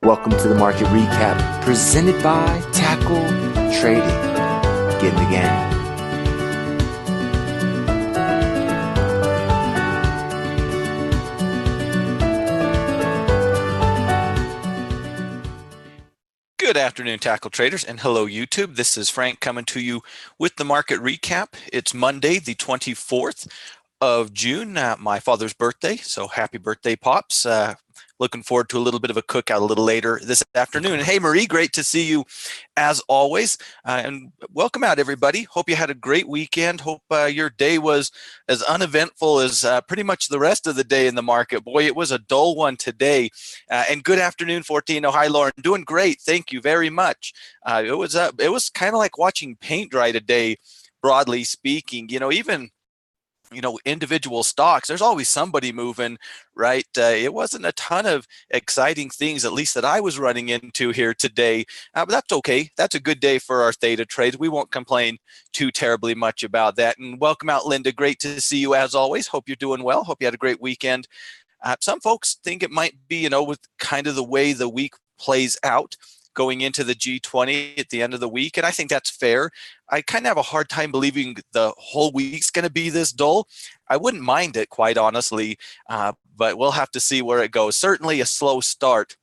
Welcome to the market recap presented by Tackle Trading. Get in the game. Good afternoon, Tackle Traders, and hello, YouTube. This is Frank coming to you with the market recap. It's Monday, the 24th of June, my father's birthday, so happy birthday, Pops. Looking forward to a little bit of a cookout a little later this afternoon. And hey, Marie, great to see you as always. And welcome out, everybody. Hope you had a great weekend. Hope your day was as uneventful as pretty much the rest of the day in the market. Boy, it was a dull one today. And good afternoon, 14. Oh, hi, Lauren. Doing great. Thank you very much. It was kind of like watching paint dry today, broadly speaking. Even individual stocks, there's always somebody moving, right? It wasn't a ton of exciting things, at least that I was running into here today, but that's okay. That's a good day for our theta trades. We won't complain too terribly much about that. And welcome out, Linda. Great to see you as always. Hope you're doing well. Hope you had a great weekend. Some folks think it might be, with kind of the way the week plays out, going into the G20 at the end of the week, and I think that's fair. I kind of have a hard time believing the whole week's going to be this dull. I wouldn't mind it, quite honestly, but we'll have to see where it goes. Certainly a slow start,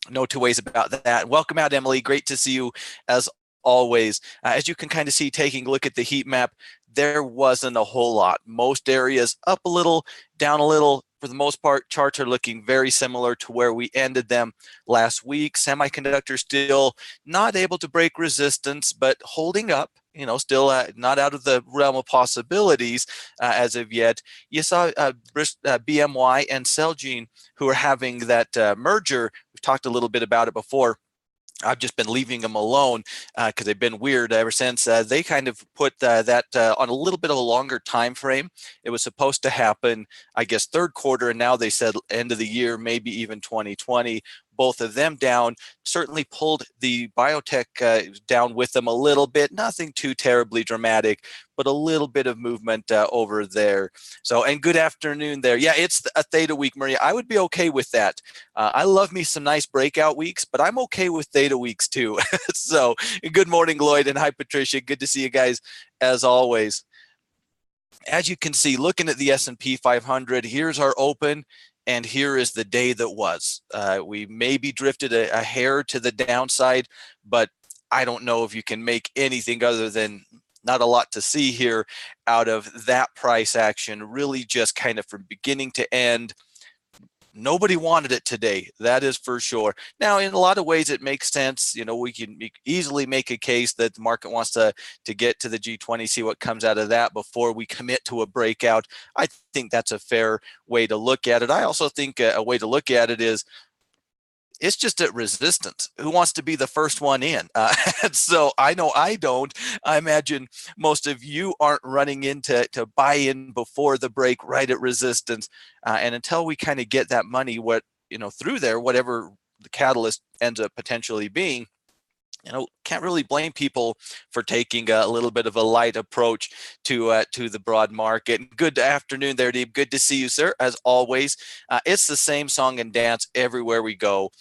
no two ways about that. Welcome out, Emily. Great to see you as always. As you can kind of see, taking a look at the heat map, there wasn't a whole lot. Most areas up a little, down a little. For the most part, charts are looking very similar to where we ended them last week. Semiconductors still not able to break resistance, but holding up, still not out of the realm of possibilities as of yet. You saw BMY and Celgene, who are having that merger. We've talked a little bit about it before. I've just been leaving them alone because they've been weird ever since. They kind of put that on a little bit of a longer time frame. It was supposed to happen, I guess, third quarter, and now they said end of the year, maybe even 2020. Both of them down, certainly pulled the biotech down with them a little bit. Nothing too terribly dramatic, but a little bit of movement over there. So, and good afternoon there. Yeah, it's a theta week, Maria. I would be okay with that. I love me some nice breakout weeks, but I'm okay with theta weeks too. So, good morning, Lloyd, and hi, Patricia. Good to see you guys as always. As you can see, looking at the S&P 500, here's our open. And here is the day that was. We maybe drifted a hair to the downside, but I don't know if you can make anything other than not a lot to see here out of that price action. Really just kind of from beginning to end. Nobody wanted it today, that is for sure. Now, in a lot of ways, it makes sense. We can easily make a case that the market wants to get to the G20, see what comes out of that before we commit to a breakout. I think that's a fair way to look at it. I also think a way to look at it is it's just at resistance. Who wants to be the first one in? So I know I don't. I imagine most of you aren't running in to buy in before the break right at resistance. And until we kind of get that money, through there, whatever the catalyst ends up potentially being, can't really blame people for taking a little bit of a light approach to the broad market. Good afternoon there, Deep. Good to see you, sir, as always. It's the same song and dance everywhere we go.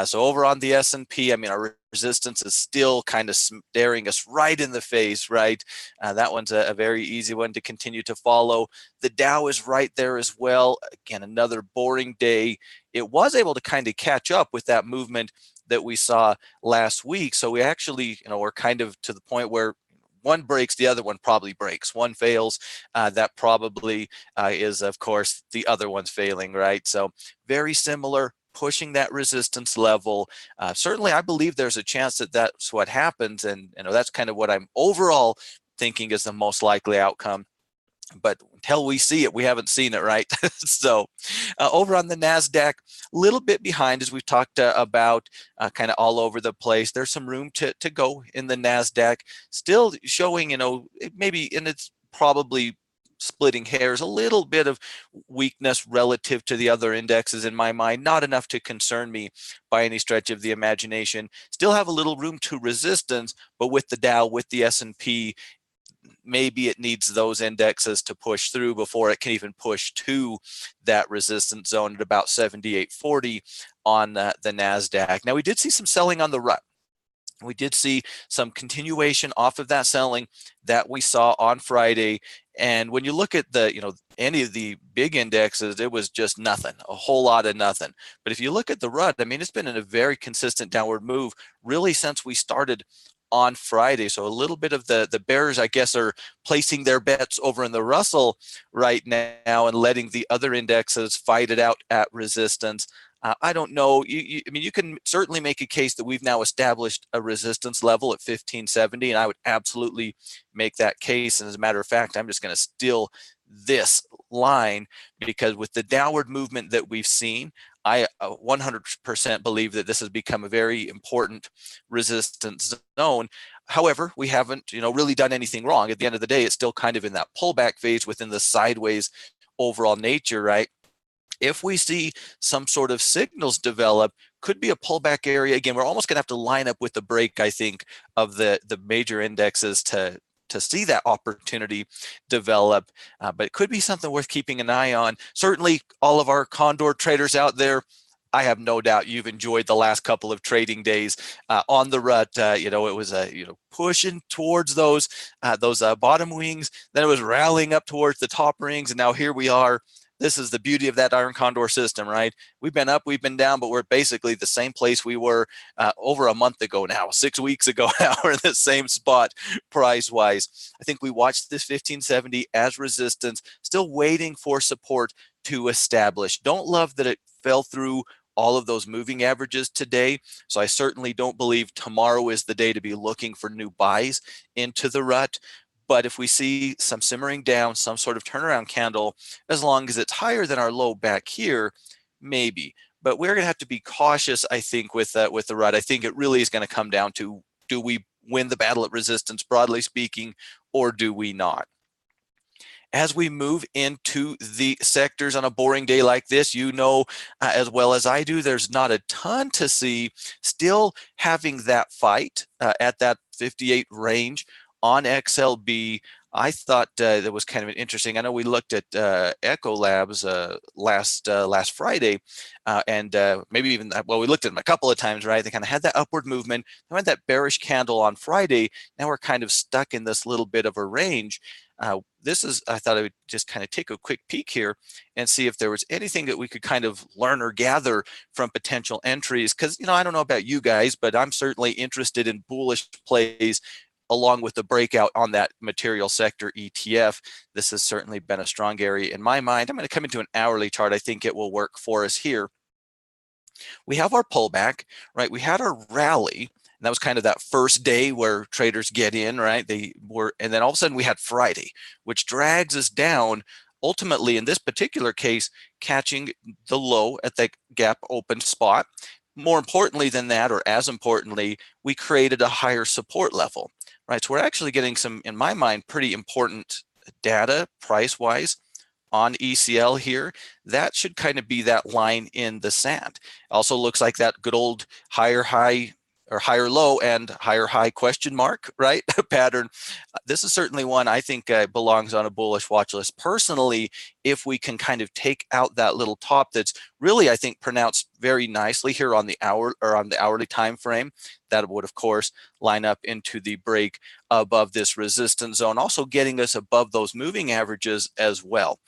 So over on the S&P, our resistance is still kind of staring us right in the face, right? That one's a very easy one to continue to follow. The Dow is right there as well. Again, another boring day. It was able to kind of catch up with that movement that we saw last week. So we actually, we're kind of to the point where one breaks, the other one probably breaks. One fails, that probably is, of course, the other one's failing, right? So very similar, pushing that resistance level. Certainly, I believe there's a chance that that's what happens. And, that's kind of what I'm overall thinking is the most likely outcome. But until we see it, we haven't seen it, right? So over on the NASDAQ, a little bit behind, as we've talked about, kind of all over the place. There's some room to go in the NASDAQ, still showing, maybe, and it's probably splitting hairs, a little bit of weakness relative to the other indexes in my mind, not enough to concern me by any stretch of the imagination. Still have a little room to resistance, but with the Dow, with the S&P, maybe it needs those indexes to push through before it can even push to that resistance zone at about 78.40. on the NASDAQ. Now, we did see some selling on the run. We did see some continuation off of that selling that we saw on Friday. And when you look at the, any of the big indexes, it was just nothing, a whole lot of nothing. But if you look at the run, I mean, it's been in a very consistent downward move really since we started on Friday. So a little bit of the bears, I guess, are placing their bets over in the Russell right now and letting the other indexes fight it out at resistance. I don't know. I mean, you can certainly make a case that we've now established a resistance level at 1570, and I would absolutely make that case. And as a matter of fact, I'm just going to steal this line because with the downward movement that we've seen, I 100% believe that this has become a very important resistance zone. However, we haven't, really done anything wrong. At the end of the day, it's still kind of in that pullback phase within the sideways overall nature, right? If we see some sort of signals develop, could be a pullback area. Again, we're almost going to have to line up with the break, I think, of the major indexes to see that opportunity develop. But it could be something worth keeping an eye on. Certainly, all of our Condor traders out there, I have no doubt you've enjoyed the last couple of trading days on the rut. It was pushing towards those bottom wings, then it was rallying up towards the top rings, and now here we are. This is the beauty of that iron condor system, right? We've been up, we've been down, but we're basically the same place we were over a month ago now, 6 weeks ago now. We're in the same spot price-wise. I think we watched this 1570 as resistance, still waiting for support to establish. Don't love that it fell through all of those moving averages today. So I certainly don't believe tomorrow is the day to be looking for new buys into the rut. But if we see some simmering down, some sort of turnaround candle, as long as it's higher than our low back here, maybe. But we're going to have to be cautious, I think, with the rut. I think it really is going to come down to, do we win the battle at resistance, broadly speaking, or do we not? As we move into the sectors on a boring day like this, as well as I do, there's not a ton to see. Still having that fight at that 58 range on XLB. I thought that was kind of interesting. I know we looked at Echo Labs last Friday, and maybe even, we looked at them a couple of times, right? They kind of had that upward movement. They had that bearish candle on Friday. Now we're kind of stuck in this little bit of a range. I thought I would just kind of take a quick peek here and see if there was anything that we could kind of learn or gather from potential entries. Because, I don't know about you guys, but I'm certainly interested in bullish plays along with the breakout on that material sector ETF. This has certainly been a strong area in my mind. I'm going to come into an hourly chart. I think it will work for us here. We have our pullback, right? We had our rally. And that was kind of that first day where traders get in, right? And then all of a sudden we had Friday, which drags us down. Ultimately, in this particular case, catching the low at the gap open spot. More importantly than that, or as importantly, we created a higher support level, right? So we're actually getting some, in my mind, pretty important data price-wise on ECL here. That should kind of be that line in the sand. Also looks like that good old higher high or higher low and higher high question mark, right? Pattern. This is certainly one I think belongs on a bullish watch list. Personally, if we can kind of take out that little top that's really, I think, pronounced very nicely here on the hour or on the hourly time frame, that would, of course, line up into the break above this resistance zone, also getting us above those moving averages as well.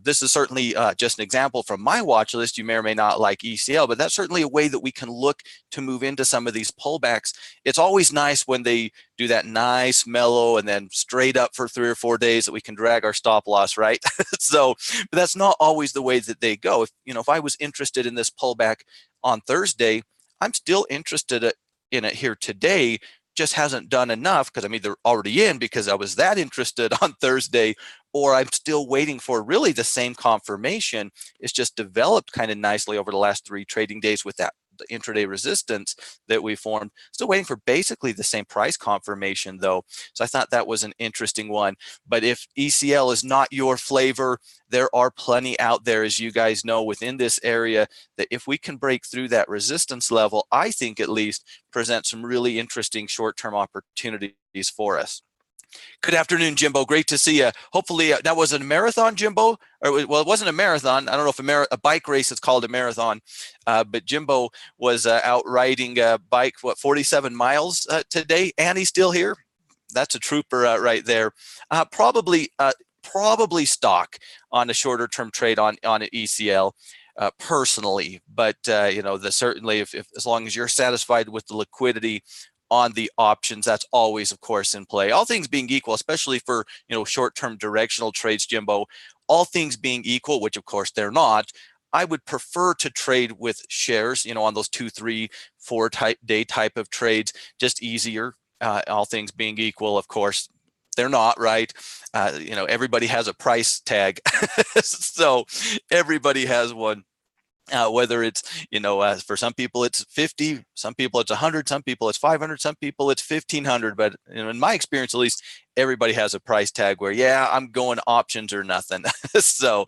This is certainly just an example from my watch list. You may or may not like ECL, but that's certainly a way that we can look to move into some of these pullbacks. It's always nice when they do that nice mellow and then straight up for 3 or 4 days that we can drag our stop loss, right? But that's not always the way that they go. If I was interested in this pullback on Thursday, I'm still interested in it here today. Just hasn't done enough because I'm either already in because I was that interested on Thursday, or I'm still waiting for really the same confirmation. It's just developed kind of nicely over the last 3 trading days with that the intraday resistance that we formed. Still waiting for basically the same price confirmation though. So I thought that was an interesting one. But if ECL is not your flavor, there are plenty out there, as you guys know, within this area that if we can break through that resistance level, I think at least present some really interesting short-term opportunities for us. Good afternoon, Jimbo. Great to see you. Hopefully, that wasn't a marathon, Jimbo. Well, it wasn't a marathon. I don't know if a bike race is called a marathon, but Jimbo was out riding a bike, 47 miles today, and he's still here. That's a trooper right there. Probably stock on a shorter term trade on an ECL. Personally, but certainly if as long as you're satisfied with the liquidity on the options, that's always, of course, in play. All things being equal, especially for short-term directional trades, Jimbo. All things being equal, which of course they're not, I would prefer to trade with shares, on those 2, 3, 4 day type of trades, just easier. All things being equal, of course, they're not, right? Everybody has a price tag, so everybody has one. Whether it's, for some people it's 50, some people it's 100, some people it's 500, some people it's 1,500. But in my experience, at least, everybody has a price tag where, yeah, I'm going options or nothing. So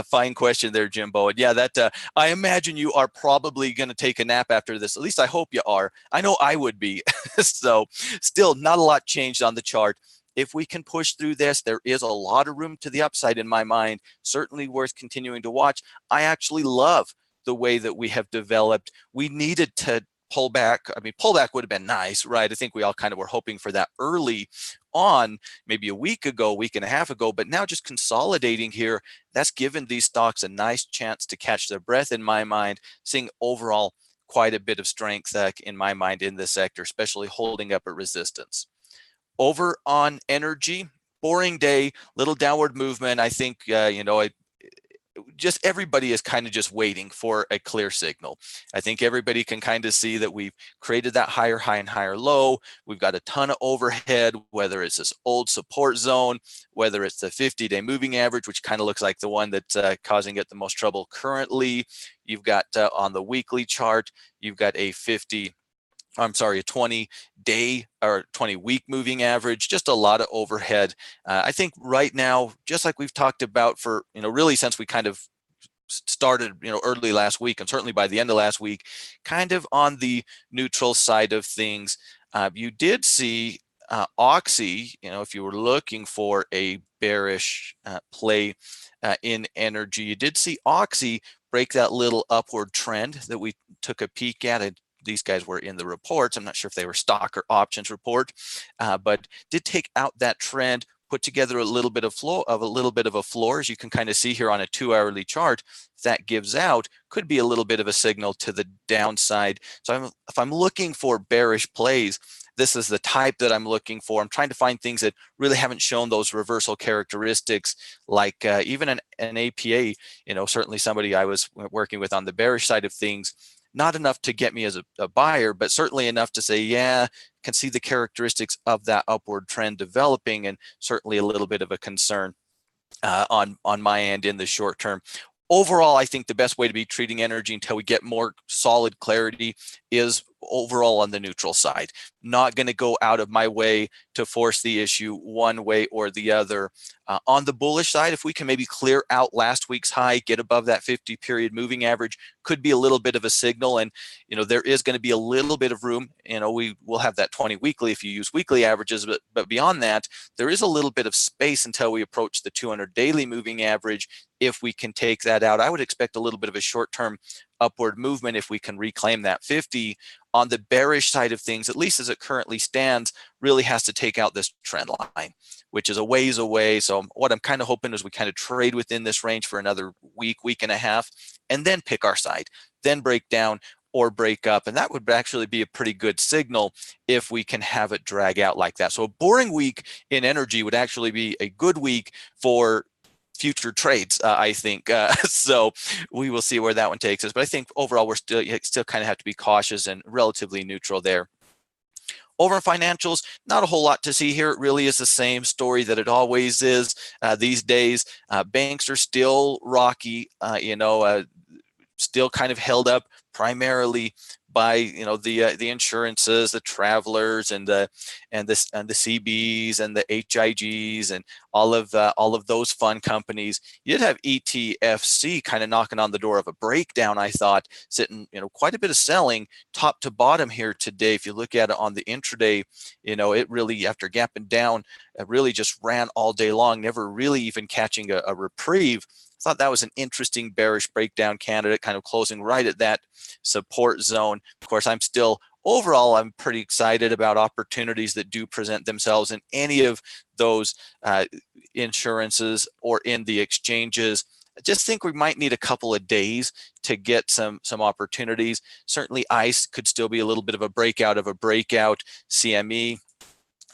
fine question there, Jimbo. And yeah, that I imagine you are probably going to take a nap after this. At least I hope you are. I know I would be. So still not a lot changed on the chart. If we can push through this, there is a lot of room to the upside in my mind. Certainly worth continuing to watch. I actually love the way that we have developed. We needed to pull back. I mean, pullback would have been nice, right? I think we all kind of were hoping for that early on, maybe a week and a half ago, but now just consolidating here, that's given these stocks a nice chance to catch their breath in my mind, seeing overall quite a bit of strength in my mind in this sector, especially holding up at resistance. Over on energy, boring day, little downward movement. I think, just everybody is kind of just waiting for a clear signal. I think everybody can kind of see that we've created that higher high and higher low. We've got a ton of overhead, whether it's this old support zone, whether it's the 50-day moving average, which kind of looks like the one that's causing it the most trouble currently. You've got on the weekly chart, you've got a 20-day or 20-week moving average, just a lot of overhead. I think right now, just like we've talked about for, really since we kind of started, early last week, and certainly by the end of last week, kind of on the neutral side of things. You did see Oxy, if you were looking for a bearish play in energy, you did see Oxy break that little upward trend that we took a peek at. These guys were in the reports. I'm not sure if they were stock or options report, but did take out that trend, put together a little bit of a floor, as you can kind of see here on a 2-hourly chart. That gives out, could be a little bit of a signal to the downside. So if I'm looking for bearish plays, this is the type that I'm looking for. I'm trying to find things that really haven't shown those reversal characteristics, like even an APA, certainly somebody I was working with on the bearish side of things. Not enough to get me as a buyer, but certainly enough to say, yeah, can see the characteristics of that upward trend developing, and certainly a little bit of a concern on my end in the short term. Overall, I think the best way to be treating energy until we get more solid clarity is overall on the neutral side. Not going to go out of my way to force the issue one way or the other. On the bullish side, if we can maybe clear out last week's high, get above that 50-period moving average, could be a little bit of a signal. And, there is going to be a little bit of room. We will have that 20 weekly if you use weekly averages, but beyond that, there is a little bit of space until we approach the 200 daily moving average. If we can take that out, I would expect a little bit of a short-term upward movement if we can reclaim that 50. On the bearish side of things, at least as it currently stands, really has to take out this trend line, which is a ways away. So what I'm kind of hoping is we kind of trade within this range for another week and a half, and then pick our side, then break down or break up. And that would actually be a pretty good signal if we can have it drag out like that. So a boring week in energy would actually be a good week for future trades, I think. So we will see where that one takes us. But I think overall, we're still kind of have to be cautious and relatively neutral there. Over in financials, not a whole lot to see here. It really is the same story that it always is these days. Banks are still rocky, still kind of held up primarily by the insurances, the travelers, and the CBs and the HIGs and all of those fun companies. You did have ETFC kind of knocking on the door of a breakdown, I thought, sitting quite a bit of selling top to bottom here today. If you look at it on the intraday, it really, after gapping down, really just ran all day long, never really even catching a reprieve. I thought that was an interesting bearish breakdown candidate, kind of closing right at that support zone. Of course, overall, I'm pretty excited about opportunities that do present themselves in any of those insurances or in the exchanges. I just think we might need a couple of days to get some opportunities. Certainly ICE could still be a little bit of a breakout CME,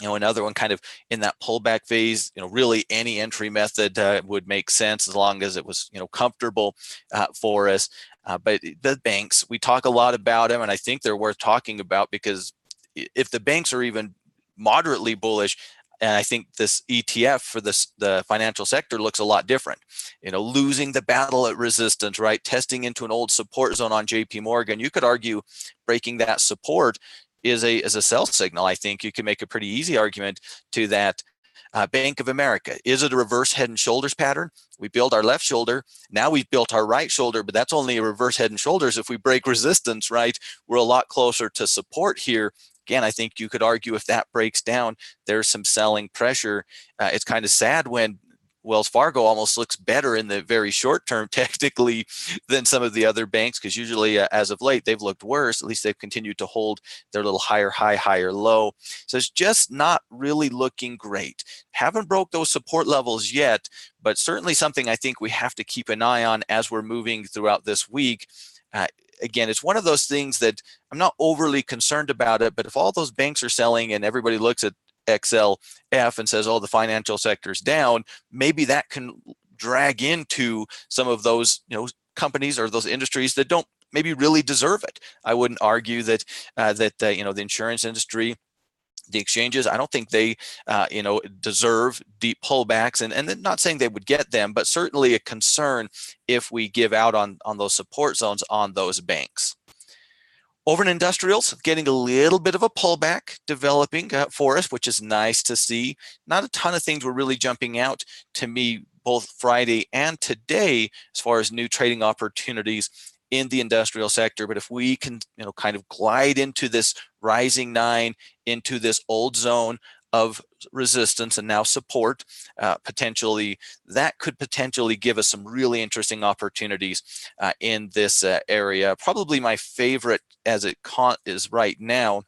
another one kind of in that pullback phase. Really any entry method would make sense as long as it was comfortable for us. But the banks, we talk a lot about them, and I think they're worth talking about, because if the banks are even moderately bullish, and I think this ETF for the financial sector looks a lot different. Losing the battle at resistance, right? Testing into an old support zone on JP Morgan. You could argue breaking that support is a sell signal. I think you can make a pretty easy argument to that. Bank of America, is it a reverse head and shoulders pattern? We built our left shoulder, now we've built our right shoulder, but that's only a reverse head and shoulders. If we break resistance, right, we're a lot closer to support here. Again, I think you could argue if that breaks down, there's some selling pressure. It's kind of sad when Wells Fargo almost looks better in the very short term technically than some of the other banks, because usually as of late they've looked worse. At least they've continued to hold their little higher high, higher low. So it's just not really looking great. Haven't broke those support levels yet, but certainly something I think we have to keep an eye on as we're moving throughout this week. Again, it's one of those things that I'm not overly concerned about it, but if all those banks are selling and everybody looks at XLF and says, oh, the financial sector's down, maybe that can drag into some of those companies or those industries that don't maybe really deserve it. I wouldn't argue that the insurance industry, the exchanges, I don't think they deserve deep pullbacks, and not saying they would get them, but certainly a concern if we give out on those support zones on those banks. Over in industrials, getting a little bit of a pullback developing for us, which is nice to see. Not a ton of things were really jumping out to me both Friday and today as far as new trading opportunities in the industrial sector. But if we can kind of glide into this rising 9, into this old zone of resistance and now support, potentially that could potentially give us some really interesting opportunities in this area. Probably my favorite as it is right now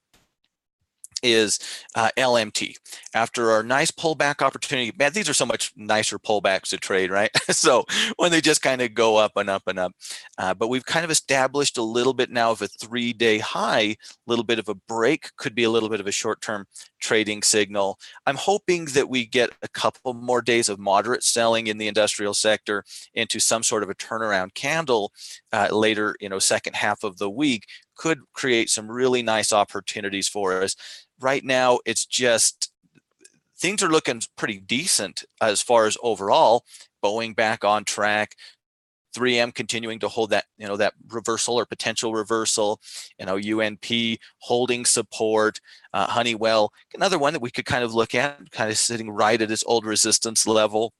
is LMT. After our nice pullback opportunity, man, these are so much nicer pullbacks to trade, right? So when they just kind of go up and up and up, but we've kind of established a little bit now of a 3-day high, a little bit of a break, could be a little bit of a short-term trading signal. I'm hoping that we get a couple more days of moderate selling in the industrial sector into some sort of a turnaround candle later, second half of the week, could create some really nice opportunities for us. Right now, it's just things are looking pretty decent as far as overall. Boeing back on track, 3M continuing to hold that that reversal or potential reversal, UNP holding support, Honeywell, another one that we could kind of look at, kind of sitting right at its old resistance level.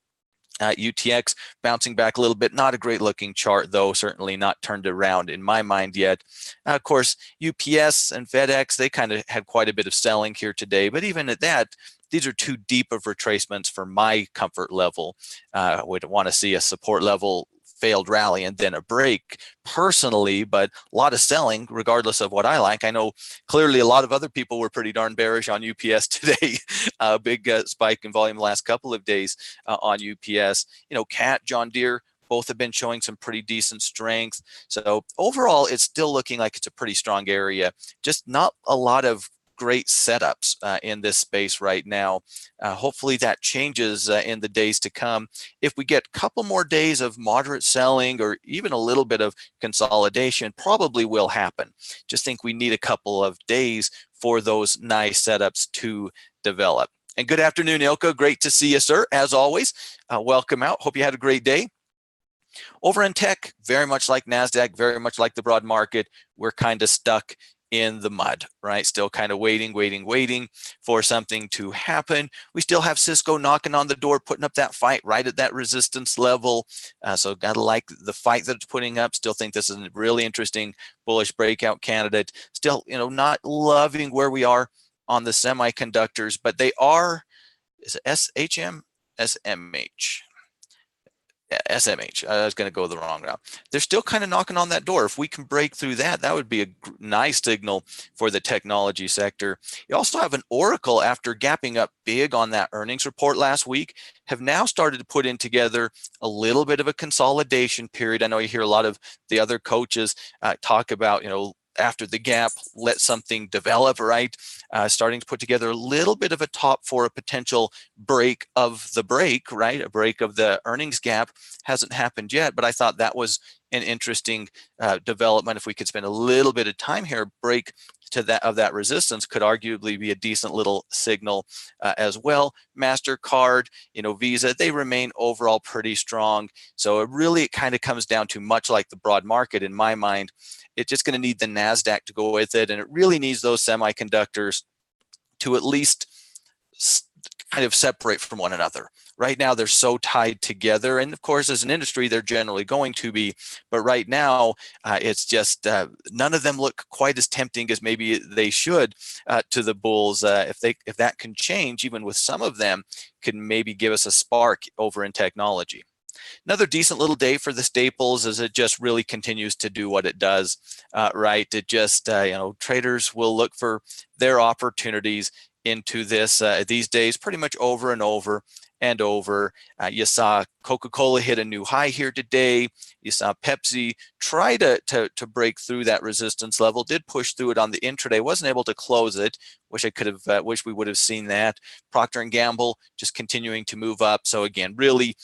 UTX bouncing back a little bit, not a great looking chart though, certainly not turned around in my mind yet. Of course, UPS and FedEx, they kind of had quite a bit of selling here today, but even at that, these are too deep of retracements for my comfort level. Would want to see a support level failed rally and then a break personally, but a lot of selling regardless of what I like. I know clearly a lot of other people were pretty darn bearish on UPS today. Big spike in volume the last couple of days on UPS. Cat, John Deere, both have been showing some pretty decent strength. So overall, it's still looking like it's a pretty strong area. Just not a lot of great setups in this space right now. Hopefully that changes in the days to come. If we get a couple more days of moderate selling or even a little bit of consolidation, probably will happen. Just think we need a couple of days for those nice setups to develop. And good afternoon, Ilka. Great to see you, sir, as always. Welcome out. Hope you had a great day. Over in tech, very much like NASDAQ, very much like the broad market, we're kind of stuck in the mud, right? Still kind of waiting for something to happen. We still have Cisco knocking on the door, putting up that fight right at that resistance level. So gotta like the fight that it's putting up. Still think this is a really interesting bullish breakout candidate. Still, not loving where we are on the semiconductors, but they are, is it SHM? SMH. SMH. I was going to go the wrong route. They're still kind of knocking on that door. If we can break through that, that would be a nice signal for the technology sector. You also have an Oracle, after gapping up big on that earnings report last week, have now started to put in together a little bit of a consolidation period. I know you hear a lot of the other coaches talk about, after the gap, let something develop, right? Starting to put together a little bit of a top for a potential break of the break, right? A break of the earnings gap hasn't happened yet, but I thought that was an interesting development. If we could spend a little bit of time here, break to that resistance could arguably be a decent little signal as well. MasterCard, Visa, they remain overall pretty strong. So it kind of comes down to, much like the broad market in my mind, it's just going to need the NASDAQ to go with it, and it really needs those semiconductors to at least kind of separate from one another. Right now, they're so tied together, and of course, as an industry, they're generally going to be. But right now, it's just none of them look quite as tempting as maybe they should to the bulls. If that can change, even with some of them, can maybe give us a spark over in technology. Another decent little day for the staples, as it just really continues to do what it does, right? It just, traders will look for their opportunities into this these days pretty much over and over and over. You saw Coca-Cola hit a new high here today. You saw Pepsi try to break through that resistance level, did push through it on the intraday, wasn't able to close it. Wish we would have seen that. Procter & Gamble just continuing to move up. So again, really,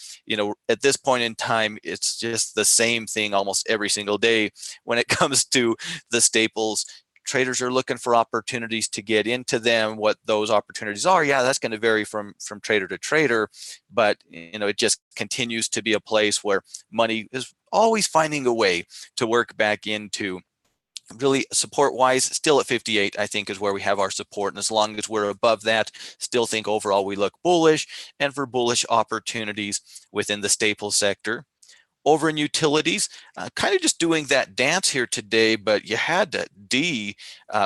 at this point in time, it's just the same thing almost every single day when it comes to the staples. Traders are looking for opportunities to get into them. What those opportunities are, yeah, that's going to vary from trader to trader, but it just continues to be a place where money is always finding a way to work back into. Really, support-wise, still at 58, I think, is where we have our support. And as long as we're above that, still think overall we look bullish and for bullish opportunities within the staple sector. Over in utilities, kind of just doing that dance here today, but you had D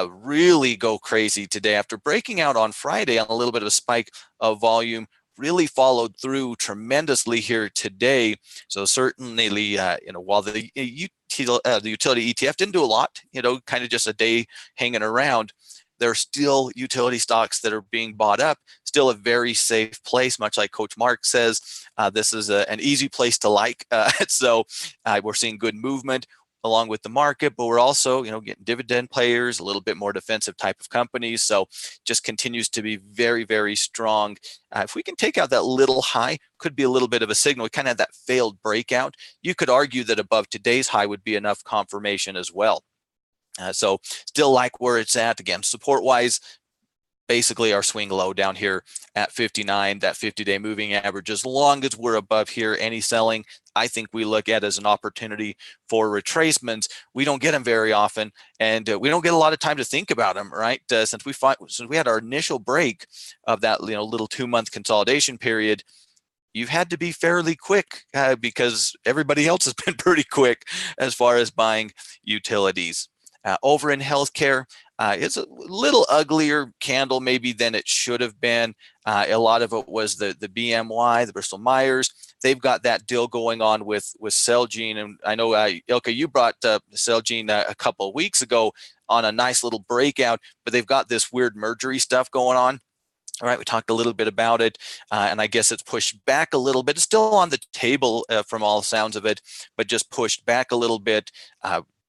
really go crazy today after breaking out on Friday on a little bit of a spike of volume. Really followed through tremendously here today. So certainly, while the utility ETF didn't do a lot, kind of just a day hanging around, there are still utility stocks that are being bought up, still a very safe place, much like Coach Mark says. This is an easy place to like. So we're seeing good movement along with the market, but we're also, getting dividend players, a little bit more defensive type of companies. So just continues to be very, very strong. If we can take out that little high, could be a little bit of a signal. We kind of had that failed breakout. You could argue that above today's high would be enough confirmation as well. So still like where it's at. Again, support-wise, basically our swing low down here at 59, that 50-day moving average. As long as we're above here, any selling, I think we look at as an opportunity for retracements. We don't get them very often, and we don't get a lot of time to think about them, right? Since we had our initial break of that little 2-month consolidation period, you've had to be fairly quick because everybody else has been pretty quick as far as buying utilities. Over in healthcare, it's a little uglier candle maybe than it should have been. A lot of it was the BMY, the Bristol Myers. They've got that deal going on with Celgene, and I know Ilka, you brought Celgene a couple of weeks ago on a nice little breakout, but they've got this weird mergery stuff going on. All right, we talked a little bit about it, and I guess it's pushed back a little bit. It's still on the table from all sounds of it, but just pushed back a little bit.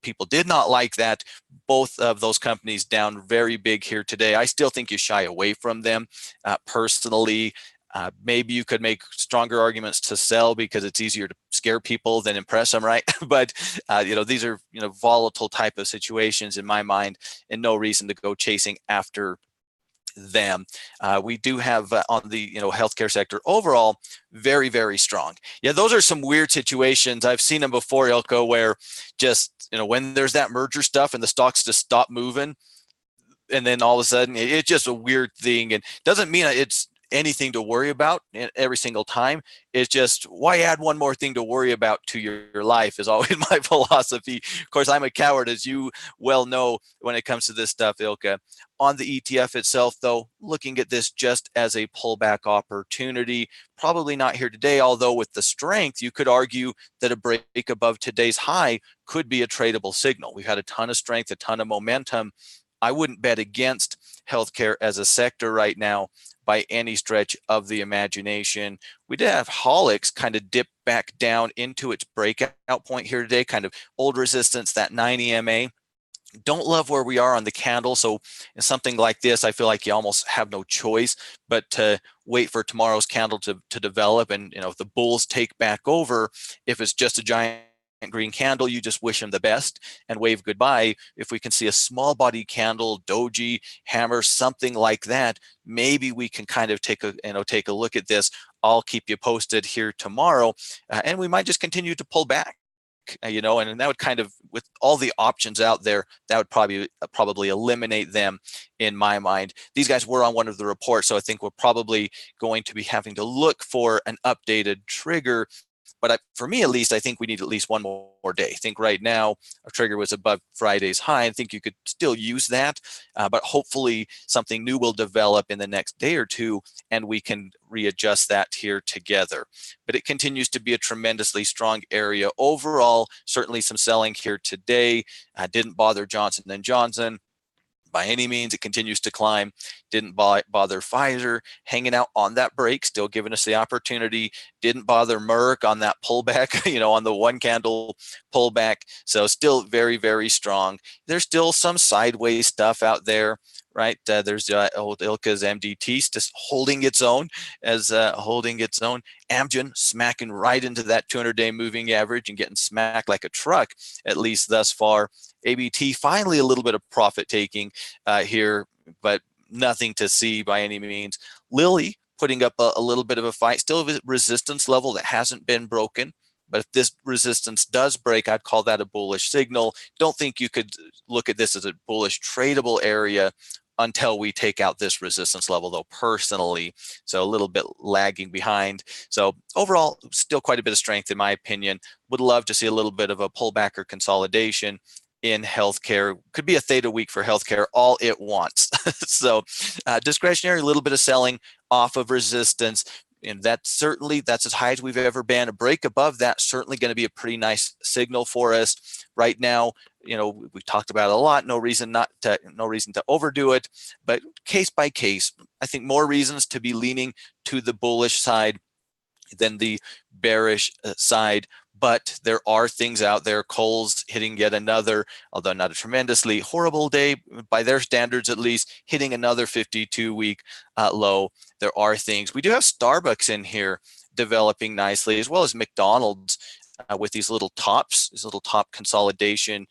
People did not like that. Both of those companies down very big here today. I still think you shy away from them personally. Maybe you could make stronger arguments to sell because it's easier to scare people than impress them, right? But these are volatile type of situations in my mind, and no reason to go chasing after them. We do have on the healthcare sector overall very, very strong. Yeah, those are some weird situations. I've seen them before, Ilko, where just when there's that merger stuff and the stocks just stop moving, and then all of a sudden it's just a weird thing, and doesn't mean it's anything to worry about every single time. It's just, why add one more thing to worry about to your life is always my philosophy. Of course, I'm a coward, as you well know, when it comes to this stuff, Ilka. On the ETF itself, though, looking at this just as a pullback opportunity, probably not here today, although with the strength, you could argue that a break above today's high could be a tradable signal. We've had a ton of strength, a ton of momentum. I wouldn't bet against healthcare as a sector right now by any stretch of the imagination. We did have Holix kind of dip back down into its breakout point here today, kind of old resistance, that 9 EMA. Don't love where we are on the candle. So in something like this, I feel like you almost have no choice but to wait for tomorrow's candle to develop. And if the bulls take back over, if it's just a giant green candle, you just wish them the best and wave goodbye. If we can see a small body candle, doji, hammer, something like that, maybe we can kind of take a look at this. I'll keep you posted here tomorrow, and we might just continue to pull back. And that would kind of, with all the options out there, that would probably eliminate them in my mind. These guys were on one of the reports, so I think we're probably going to be having to look for an updated trigger. But for me, at least, I think we need at least one more day. I think right now our trigger was above Friday's high. I think you could still use that, but hopefully something new will develop in the next day or two, and we can readjust that here together. But it continues to be a tremendously strong area overall. Certainly some selling here today. Didn't bother Johnson & Johnson by any means. It continues to climb. Didn't bother Pfizer, hanging out on that break, still giving us the opportunity. Didn't bother Merck on that pullback, on the one candle pullback. So still very, very strong. There's still some sideways stuff out there, right? There's old Ilka's MDT just holding its own holding its own. Amgen smacking right into that 200-day moving average and getting smacked like a truck, at least thus far. ABT finally a little bit of profit taking here, but nothing to see by any means. Lilly putting up a little bit of a fight, still a resistance level that hasn't been broken. But if this resistance does break, I'd call that a bullish signal. Don't think you could look at this as a bullish tradable area until we take out this resistance level, though, personally. So a little bit lagging behind. So overall, still quite a bit of strength in my opinion. Would love to see a little bit of a pullback or consolidation in healthcare. Could be a theta week for healthcare all it wants. So discretionary, a little bit of selling off of resistance. And that's as high as we've ever been. A break above that certainly going to be a pretty nice signal for us right now. We talked about it a lot. No reason to overdo it, but case by case, I think more reasons to be leaning to the bullish side than the bearish side. But there are things out there. Coal's hitting yet another, although not a tremendously horrible day by their standards, at least, hitting another 52-week low. There are things. We do have Starbucks in here developing nicely, as well as McDonald's with these little top consolidation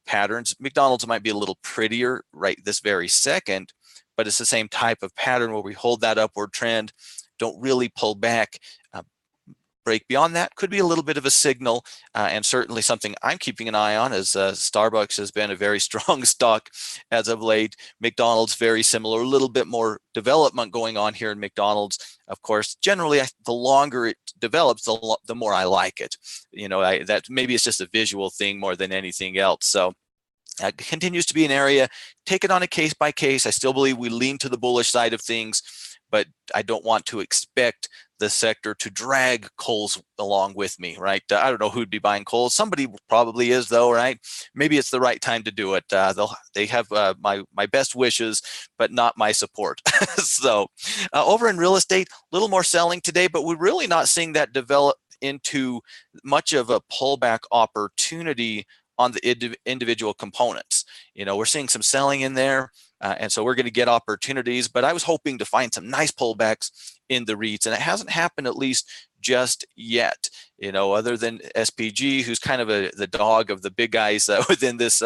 patterns. McDonald's might be a little prettier right this very second, but it's the same type of pattern where we hold that upward trend, don't really pull back. Break beyond that could be a little bit of a signal, and certainly something I'm keeping an eye on, as Starbucks has been a very strong stock as of late. McDonald's very similar, a little bit more development going on here in McDonald's. Of course, generally, the longer it develops, the more I like it. That maybe it's just a visual thing more than anything else. So it continues to be an area. Take it on a case by case. I still believe we lean to the bullish side of things, but I don't want to expect the sector to drag coals along with me, right? I don't know who'd be buying coals. Somebody probably is, though, right? Maybe it's the right time to do it. They have my best wishes, but not my support. So over in real estate, a little more selling today, but we're really not seeing that develop into much of a pullback opportunity on the individual components. We're seeing some selling in there. And so we're going to get opportunities, but I was hoping to find some nice pullbacks in the REITs, and it hasn't happened, at least just yet. Other than SPG, who's kind of the dog of the big guys within this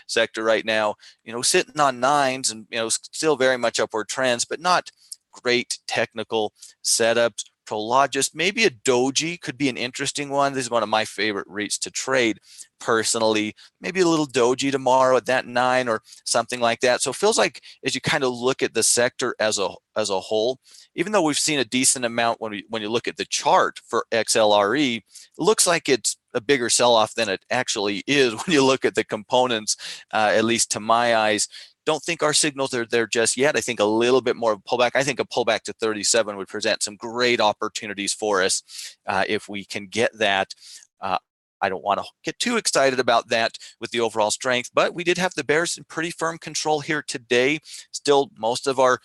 sector right now, sitting on nines and, still very much upward trends, but not great technical setups. Prologis, maybe a Doji could be an interesting one. This is one of my favorite REITs to trade personally. Maybe a little Doji tomorrow at that 9 or something like that. So it feels like as you kind of look at the sector as a whole, even though we've seen a decent amount when you look at the chart for XLRE, it looks like it's a bigger sell-off than it actually is when you look at the components, at least to my eyes. Don't think our signals are there just yet. I think a little bit more of a pullback. I think a pullback to 37 would present some great opportunities for us if we can get that. I don't want to get too excited about that with the overall strength, but we did have the bears in pretty firm control here today. Still, most of our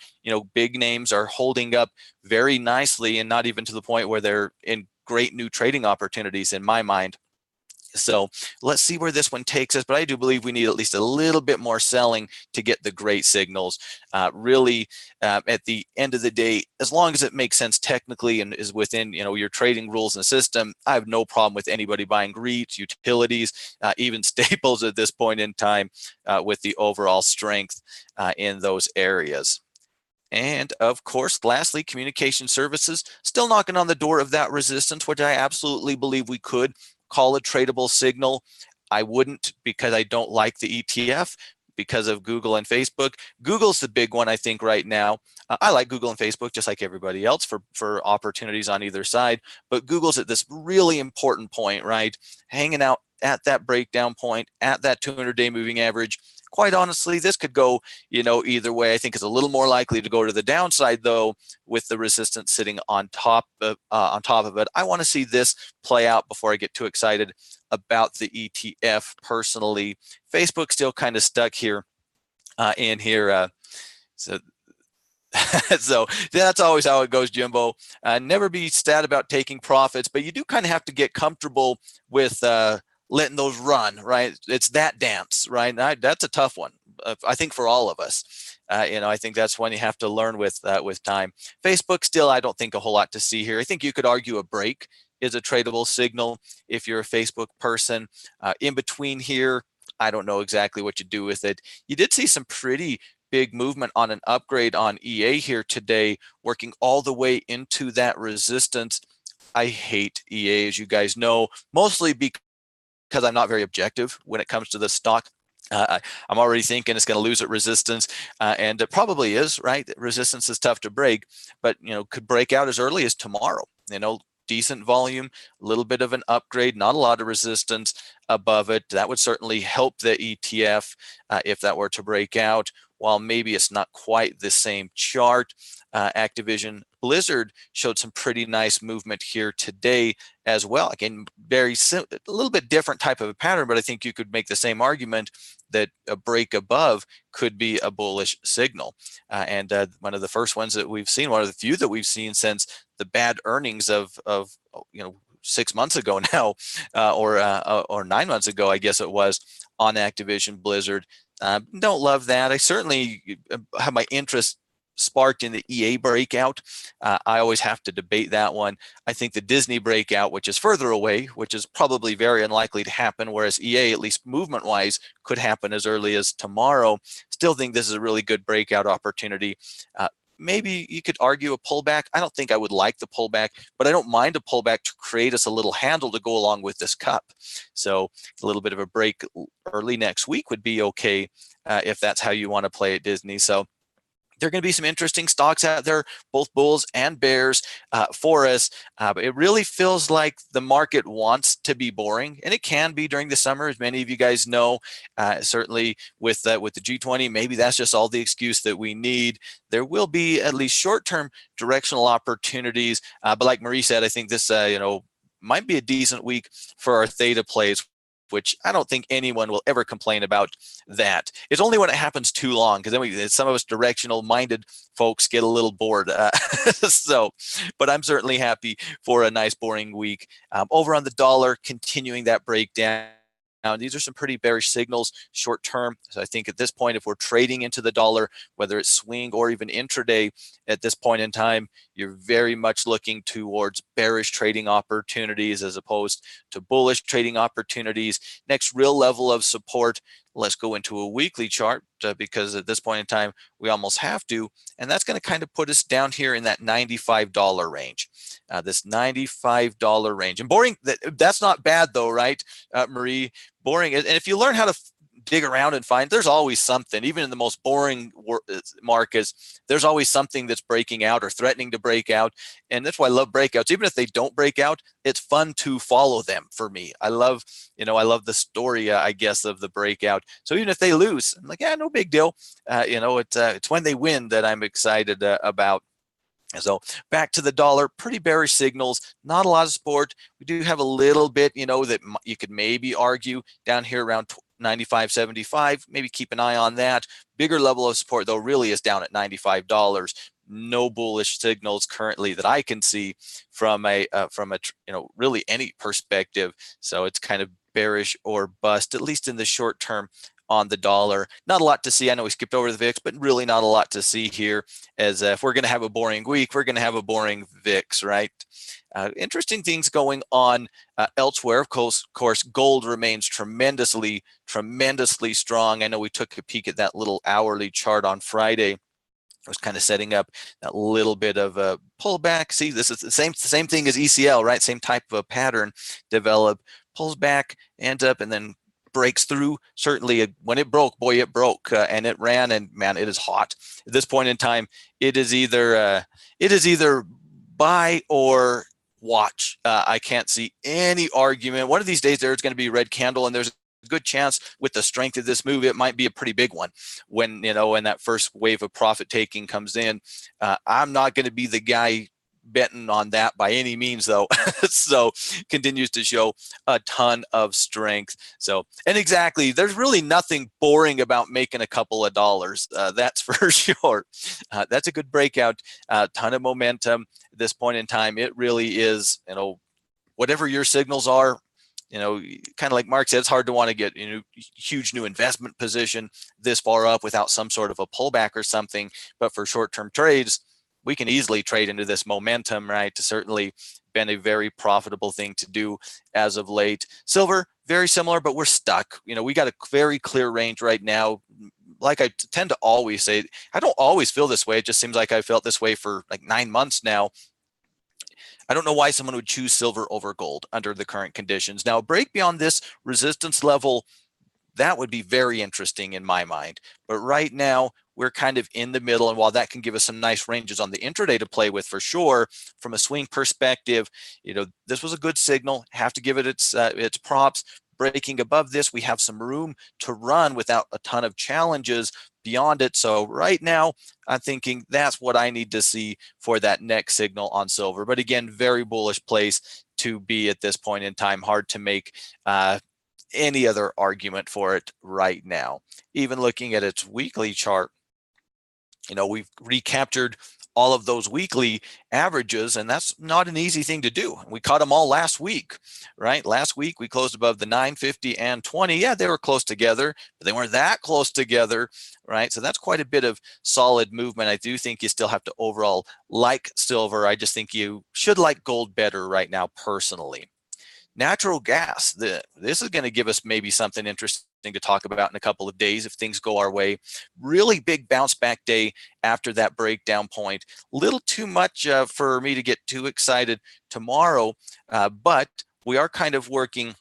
big names are holding up very nicely, and not even to the point where they're in great new trading opportunities in my mind. So let's see where this one takes us, but I do believe we need at least a little bit more selling to get the great signals. Really, at the end of the day, as long as it makes sense technically and is within your trading rules and system, I have no problem with anybody buying REITs, utilities, even staples at this point in time with the overall strength in those areas. And of course, lastly, communication services, still knocking on the door of that resistance, which I absolutely believe we could call a tradable signal. I wouldn't, because I don't like the ETF because of Google and Facebook. Google's the big one, I think, right now. I like Google and Facebook just like everybody else for opportunities on either side, but Google's at this really important point, right? Hanging out at that breakdown point, at that 200-day moving average. Quite honestly, this could go, either way. I think it's a little more likely to go to the downside, though, with the resistance sitting on top of it. I want to see this play out before I get too excited about the ETF personally. Facebook still kind of stuck here in here. So that's always how it goes, Jimbo. Never be sad about taking profits, but you do kind of have to get comfortable with letting those run, right? It's that dance, right? That's a tough one, I think, for all of us. I think that's one you have to learn with time. Facebook, still, I don't think a whole lot to see here. I think you could argue a break is a tradable signal if you're a Facebook person. In between here, I don't know exactly what you do with it. You did see some pretty big movement on an upgrade on EA here today, working all the way into that resistance. I hate EA, as you guys know, mostly because I'm not very objective when it comes to this stock. I'm already thinking it's going to lose at resistance, and it probably is, right? Resistance is tough to break, but could break out as early as tomorrow. Decent volume, a little bit of an upgrade, not a lot of resistance above it. That would certainly help the ETF if that were to break out. While maybe it's not quite the same chart, Activision Blizzard showed some pretty nice movement here today as well. Again, a little bit different type of a pattern, but I think you could make the same argument that a break above could be a bullish signal. And one of the first ones that we've seen, one of the few that we've seen since the bad earnings of 6 months ago now, or 9 months ago, I guess it was, on Activision Blizzard. Don't love that. I certainly have my interest sparked in the EA breakout. I always have to debate that one. I think the Disney breakout, which is further away, which is probably very unlikely to happen, whereas EA, at least movement-wise, could happen as early as tomorrow. Still think this is a really good breakout opportunity. Maybe you could argue a pullback. I don't think I would like the pullback, but I don't mind a pullback to create us a little handle to go along with this cup. So a little bit of a break early next week would be okay if that's how you want to play at Disney. So there are going to be some interesting stocks out there, both bulls and bears for us. But it really feels like the market wants to be boring, and it can be during the summer, as many of you guys know. Certainly with the G20, maybe that's just all the excuse that we need. There will be at least short-term directional opportunities, but like Marie said, I think this might be a decent week for our theta plays, which I don't think anyone will ever complain about that. It's only when it happens too long, because then some of us directional-minded folks get a little bored. But I'm certainly happy for a nice, boring week. Over on the dollar, continuing that breakdown. These are some pretty bearish signals short term. So I think at this point, if we're trading into the dollar, whether it's swing or even intraday, at this point in time, you're very much looking towards bearish trading opportunities as opposed to bullish trading opportunities. Next real level of support, let's go into a weekly chart because at this point in time, we almost have to. And that's going to kind of put us down here in that $95 range, this $95 range. And boring, that's not bad though, right, Marie? Boring. And if you learn how to dig around and find, there's always something, even in the most boring markets, there's always something that's breaking out or threatening to break out. And that's why I love breakouts. Even if they don't break out, it's fun to follow them for me. I love the story, I guess, of the breakout. So even if they lose, I'm like, yeah, no big deal. It's when they win that I'm excited about. So back to the dollar, pretty bearish signals, not a lot of support. We do have a little bit, that you could maybe argue down here around 95.75, maybe keep an eye on that. Bigger level of support though really is down at $95. No bullish signals currently that I can see from a really any perspective. So it's kind of bearish or bust, at least in the short term on the dollar. Not a lot to see. I know we skipped over the VIX, but really not a lot to see here, as if we're going to have a boring week, we're going to have a boring VIX, right? Interesting things going on elsewhere. Of course, gold remains tremendously strong. I know we took a peek at that little hourly chart on Friday. I was kind of setting up that little bit of a pullback. See, this is the same thing as ECL, right? Same type of a pattern develop, pulls back, ends up, and then breaks through. Certainly when it broke, boy, it broke, and it ran, and man, it is hot. At this point in time, it is either buy or watch. I can't see any argument. One of these days there's going to be a red candle, and there's a good chance with the strength of this move, it might be a pretty big one when that first wave of profit taking comes in. I'm not going to be the guy betting on that by any means though. So continues to show a ton of strength. So, and exactly, there's really nothing boring about making a couple of dollars, that's for sure. That's a good breakout, ton of momentum at this point in time. It really is, whatever your signals are, kind of like Mark said, it's hard to want to get huge new investment position this far up without some sort of a pullback or something. But for short-term trades, we can easily trade into this momentum, right? It's certainly been a very profitable thing to do as of late. Silver, very similar, but we're stuck. We got a very clear range right now. Like I tend to always say, I don't always feel this way. It just seems like I felt this way for like 9 months now. I don't know why someone would choose silver over gold under the current conditions. Now, a break beyond this resistance level, that would be very interesting in my mind. But right now, we're kind of in the middle. And while that can give us some nice ranges on the intraday to play with for sure, from a swing perspective, this was a good signal. Have to give it its props. Breaking above this, we have some room to run without a ton of challenges beyond it. So right now, I'm thinking that's what I need to see for that next signal on silver. But again, very bullish place to be at this point in time. Hard to make any other argument for it right now. Even looking at its weekly chart, we've recaptured all of those weekly averages, and that's not an easy thing to do. We caught them all last week, right? Last week we closed above the 950 and 20. Yeah, they were close together, but they weren't that close together, right? So that's quite a bit of solid movement. I do think you still have to overall like silver. I just think you should like gold better right now personally. Natural gas, this is going to give us maybe something interesting to talk about in a couple of days if things go our way. Really big bounce back day after that breakdown point. Little too much for me to get too excited tomorrow, but we are kind of working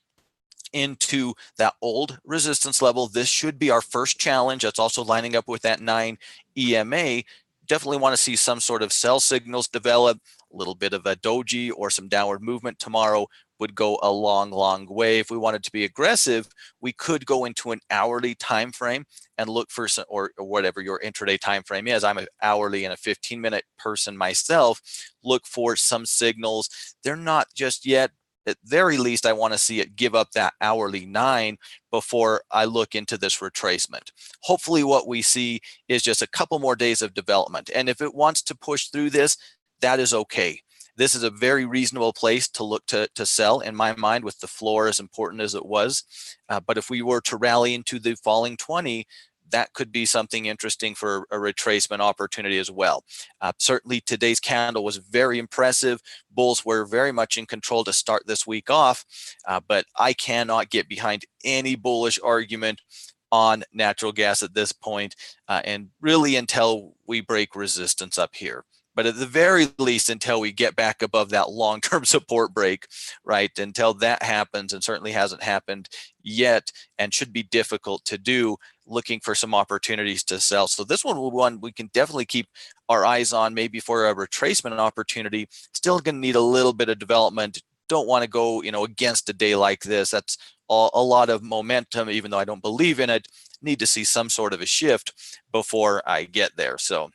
into that old resistance level. This should be our first challenge. That's also lining up with that 9 EMA. Definitely want to see some sort of sell signals develop. A little bit of a doji or some downward movement tomorrow would go a long way. If we wanted to be aggressive, we could go into an hourly time frame and look for some, or whatever your intraday time frame is. I'm an hourly and a 15-minute person myself. Look for some signals. They're not just yet. At very least, I want to see it give up that hourly 9 before I look into this retracement. Hopefully what we see is just a couple more days of development. And if it wants to push through this, that is okay. this is a very reasonable place to look to sell in my mind, with the floor as important as it was. But if we were to rally into the falling 20, that could be something interesting for a retracement opportunity as well. Certainly today's candle was very impressive. Bulls were very much in control to start this week off, but I cannot get behind any bullish argument on natural gas at this point, and really until we break resistance up here. But at the very least, until we get back above that long-term support break, right? Until that happens, and certainly hasn't happened yet, and should be difficult to do, looking for some opportunities to sell. So this one we can definitely keep our eyes on, maybe for a retracement opportunity. Still going to need a little bit of development. Don't want to go, against a day like this. That's a lot of momentum, even though I don't believe in it. Need to see some sort of a shift before I get there. So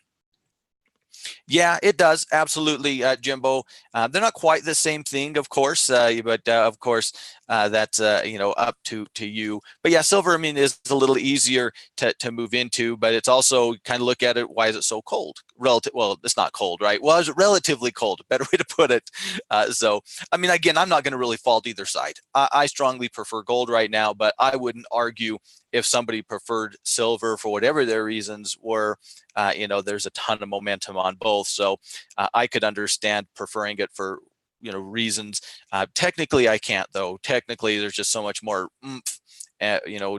yeah, it does. Absolutely, Jimbo. They're not quite the same thing, of course, but of course, that's up to you. But yeah, silver, I mean, is a little easier to move into, but it's also kind of look at it. Why is it so cold? Well, it's not cold, right? Well, it's relatively cold. Better way to put it. So, I mean, again, I'm not going to really fault either side. I strongly prefer gold right now, but I wouldn't argue if somebody preferred silver for whatever their reasons were. There's a ton of momentum on both, so I could understand preferring it for reasons. Technically, I can't, though. Technically, there's just so much more oomph,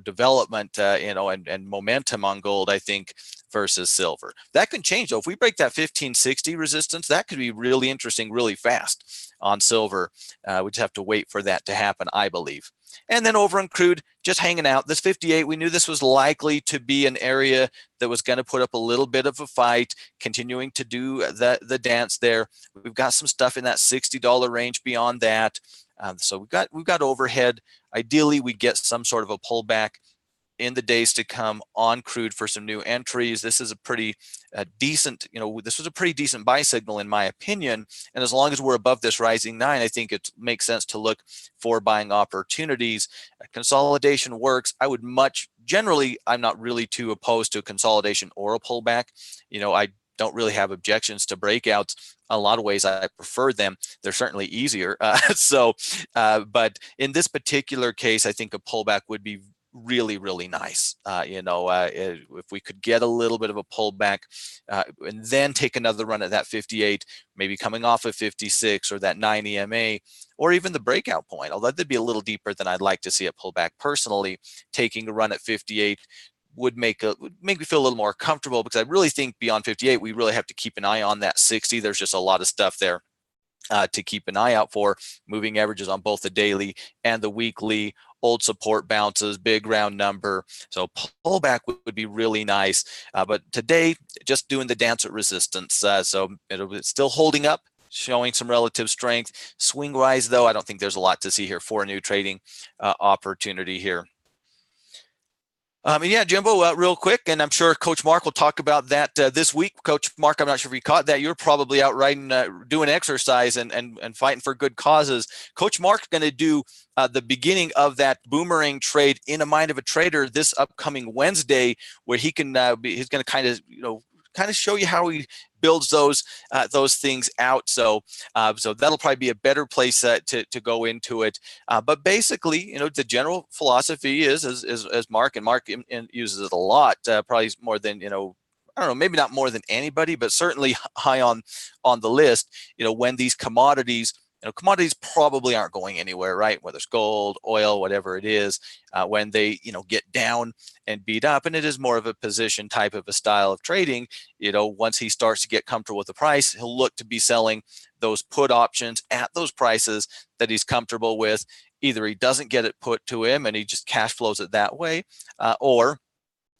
development, and momentum on gold, I think, versus silver. That can change, though. If we break that 1560 resistance, that could be really interesting, really fast on silver. We just have to wait for that to happen, I believe. And then over on crude, just hanging out. This 58, we knew this was likely to be an area that was going to put up a little bit of a fight, continuing to do the dance there. We've got some stuff in that $60 range beyond that. So we've got overhead. Ideally, we get some sort of a pullback in the days to come on crude for some new entries. This is a pretty decent, this was a pretty decent buy signal in my opinion. And as long as we're above this rising 9, I think it makes sense to look for buying opportunities. Consolidation works. Generally, I'm not really too opposed to a consolidation or a pullback. I don't really have objections to breakouts. In a lot of ways, I prefer them. They're certainly easier. But in this particular case, I think a pullback would be really, really nice. If we could get a little bit of a pullback and then take another run at that 58, maybe coming off of 56 or that 9 EMA, or even the breakout point, although that'd be a little deeper than I'd like to see it pull back personally. Taking a run at 58 would make me feel a little more comfortable, because I really think beyond 58, we really have to keep an eye on that 60. There's just a lot of stuff there to keep an eye out for. Moving averages on both the daily and the weekly, old support bounces, big round number. So pullback would be really nice. But today, just doing the dance at resistance. So it's still holding up, showing some relative strength. Swing wise, though, I don't think there's a lot to see here for a new trading opportunity here. Yeah, Jimbo, real quick, and I'm sure Coach Mark will talk about that this week. Coach Mark, I'm not sure if you caught that. You're probably out riding, doing exercise and fighting for good causes. Coach Mark's going to do the beginning of that boomerang trade in a mind of a trader this upcoming Wednesday, where he can he's going to kind of show you how he builds those things out. So that'll probably be a better place to go into it. But basically, the general philosophy is as Mark uses it a lot, probably more than I don't know, maybe not more than anybody, but certainly high on the list. When these commodities probably aren't going anywhere, right? Whether it's gold, oil, whatever it is, when they, get down and beat up, and it is more of a position type of a style of trading, once he starts to get comfortable with the price, he'll look to be selling those put options at those prices that he's comfortable with. Either he doesn't get it put to him and he just cash flows it that way, or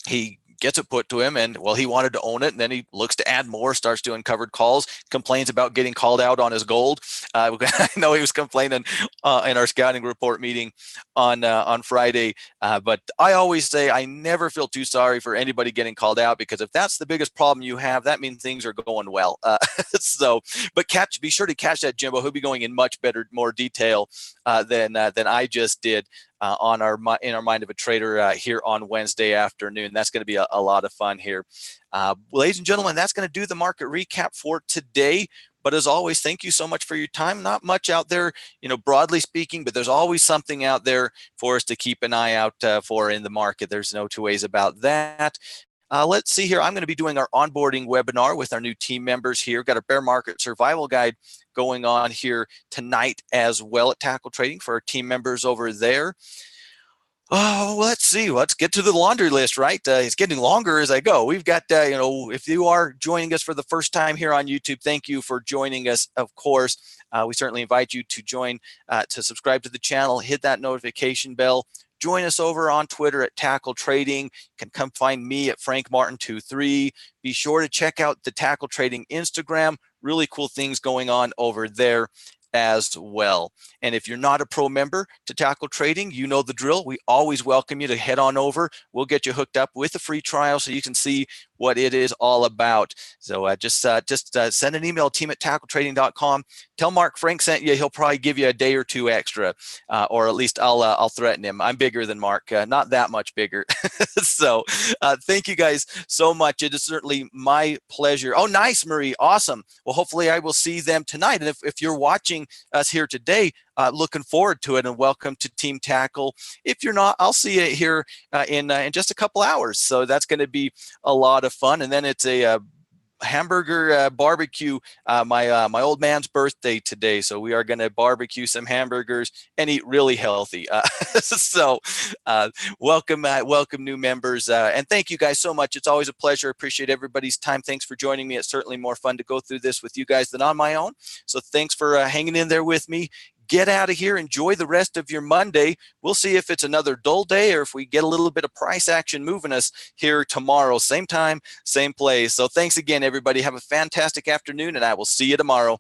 he gets it put to him and, well, he wanted to own it, and then he looks to add more, starts doing covered calls, complains about getting called out on his gold. I know he was complaining in our scouting report meeting on Friday, but I always say I never feel too sorry for anybody getting called out, because if that's the biggest problem you have, that means things are going well. But be sure to catch that, Jimbo. He'll be going in much more detail than I just did in our mind of a trader here on Wednesday afternoon. That's going to be a lot of fun here. Ladies and gentlemen, that's going to do the market recap for today. But as always, thank you so much for your time. Not much out there, broadly speaking, but there's always something out there for us to keep an eye out for in the market. There's no two ways about that. Let's see here. I'm going to be doing our onboarding webinar with our new team members here. Got a bear market survival guide going on here tonight as well at Tackle Trading for our team members over there. Oh, let's see. Let's get to the laundry list, right? It's getting longer as I go. We've got, if you are joining us for the first time here on YouTube, thank you for joining us, of course. We certainly invite you to join, to subscribe to the channel, hit that notification bell. Join us over on Twitter at Tackle Trading. You can come find me at FrankMartin23. Be sure to check out the Tackle Trading Instagram. Really cool things going on over there as well. And if you're not a pro member to Tackle Trading, you know the drill. We always welcome you to head on over. We'll get you hooked up with a free trial so you can see what it is all about. So just send an email, team@tackletrading.com. Tell Mark Frank sent you. He'll probably give you a day or two extra, or at least I'll threaten him. I'm bigger than Mark, not that much bigger. So thank you guys so much. It is certainly my pleasure. Oh, nice, Marie. Awesome. Well, hopefully I will see them tonight. And if you're watching us here today, looking forward to it, and welcome to Team Tackle. If you're not, I'll see you here in just a couple hours. So that's going to be a lot of fun. And then it's a hamburger barbecue, my old man's birthday today, so we are going to barbecue some hamburgers and eat really healthy. So welcome new members, and thank you guys so much. It's always a pleasure. Appreciate everybody's time. Thanks for joining me. It's certainly more fun to go through this with you guys than on my own, so thanks for hanging in there with me. Get out of here. Enjoy the rest of your Monday. We'll see if it's another dull day or if we get a little bit of price action moving us here tomorrow. Same time, same place. So thanks again, everybody. Have a fantastic afternoon, and I will see you tomorrow.